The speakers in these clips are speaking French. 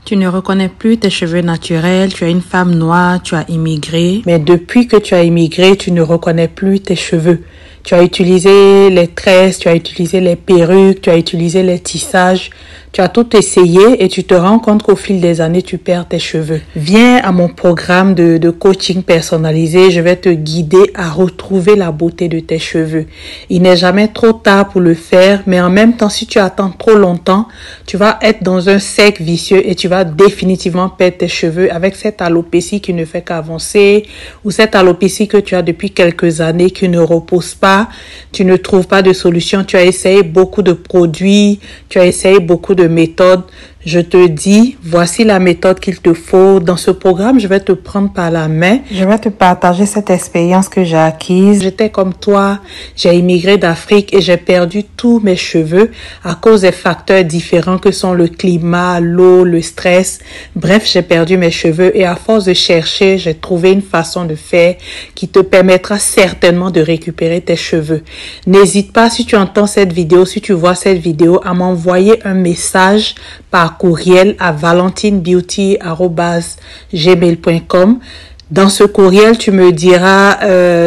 Tu ne reconnais plus tes cheveux naturels, tu es une femme noire, tu as immigré. Mais depuis que tu as immigré, tu ne reconnais plus tes cheveux. Tu as utilisé les tresses, tu as utilisé les perruques, tu as utilisé les tissages. Tu as tout essayé et tu te rends compte qu'au fil des années, tu perds tes cheveux. Viens à mon programme de coaching personnalisé. Je vais te guider à retrouver la beauté de tes cheveux. Il n'est jamais trop tard pour le faire, mais en même temps, si tu attends trop longtemps, tu vas être dans un cercle vicieux et tu vas définitivement perdre tes cheveux avec cette alopécie qui ne fait qu'avancer ou cette alopécie que tu as depuis quelques années qui ne repose pas. Tu ne trouves pas de solution. Tu as essayé beaucoup de produits, tu as essayé beaucoup de méthode. Je te dis, voici la méthode qu'il te faut. Dans ce programme, je vais te prendre par la main. Je vais te partager cette expérience que j'ai acquise. J'étais comme toi, j'ai immigré d'Afrique et j'ai perdu tous mes cheveux à cause des facteurs différents que sont le climat, l'eau, le stress. Bref, j'ai perdu mes cheveux et à force de chercher, j'ai trouvé une façon de faire qui te permettra certainement de récupérer tes cheveux. N'hésite pas, si tu entends cette vidéo, si tu vois cette vidéo, à m'envoyer un message par courriel à valentinbeauty@gmail.com. Dans ce courriel, tu me diras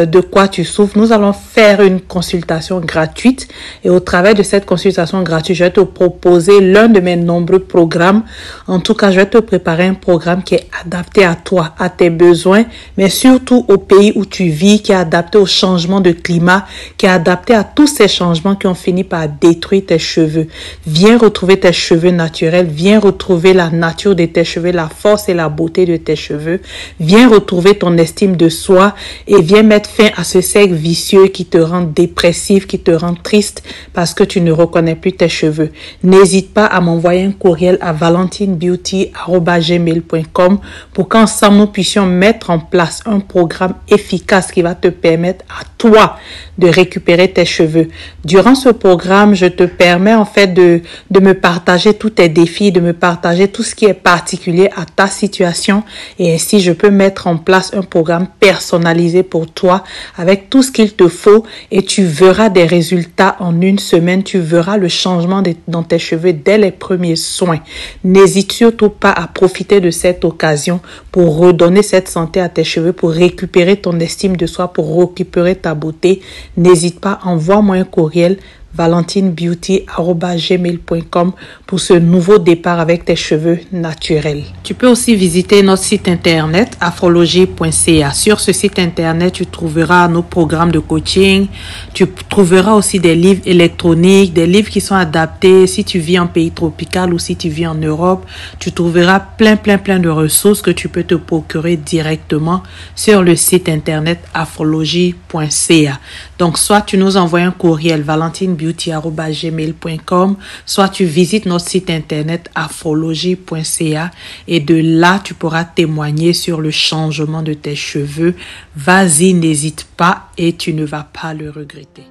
de quoi tu souffres. Nous allons faire une consultation gratuite et au travers de cette consultation gratuite, je vais te proposer l'un de mes nombreux programmes. En tout cas, je vais te préparer un programme qui est adapté à toi, à tes besoins, mais surtout au pays où tu vis, qui est adapté au changement de climat, qui est adapté à tous ces changements qui ont fini par détruire tes cheveux. Viens retrouver tes cheveux naturels, viens retrouver la nature de tes cheveux, la force et la beauté de tes cheveux. Viens retrouver ton estime de soi et viens mettre fin à ce cercle vicieux qui te rend dépressif, qui te rend triste parce que tu ne reconnais plus tes cheveux. N'hésite pas à m'envoyer un courriel à valentinbeauty@gmail.com pour qu'ensemble nous puissions mettre en place un programme efficace qui va te permettre à toi de récupérer tes cheveux. Durant ce programme, je te permets en fait de me partager tous tes défis, de me partager tout ce qui est particulier à ta situation et ainsi je peux mettre en place un programme personnalisé pour toi avec tout ce qu'il te faut et tu verras des résultats en une semaine. Tu verras le changement dans tes cheveux dès les premiers soins. N'hésite surtout pas à profiter de cette occasion pour redonner cette santé à tes cheveux, pour récupérer ton estime de soi, pour récupérer ta beauté. N'hésite pas, envoie-moi un courriel valentinbeauty@gmail.com pour ce nouveau départ avec tes cheveux naturels. Tu peux aussi visiter notre site internet astrologie.ca. Sur ce site internet, tu trouveras nos programmes de coaching. Tu trouveras aussi des livres électroniques, des livres qui sont adaptés si tu vis en pays tropical ou si tu vis en Europe. Tu trouveras plein de ressources que tu peux te procurer directement sur le site internet astrologie.ca. Donc, soit tu nous envoies un courriel valentinbeauty@gmail.com, soit tu visites notre site internet astrologie.ca et de là, tu pourras témoigner sur le changement de tes cheveux. Vas-y, n'hésite pas et tu ne vas pas le regretter.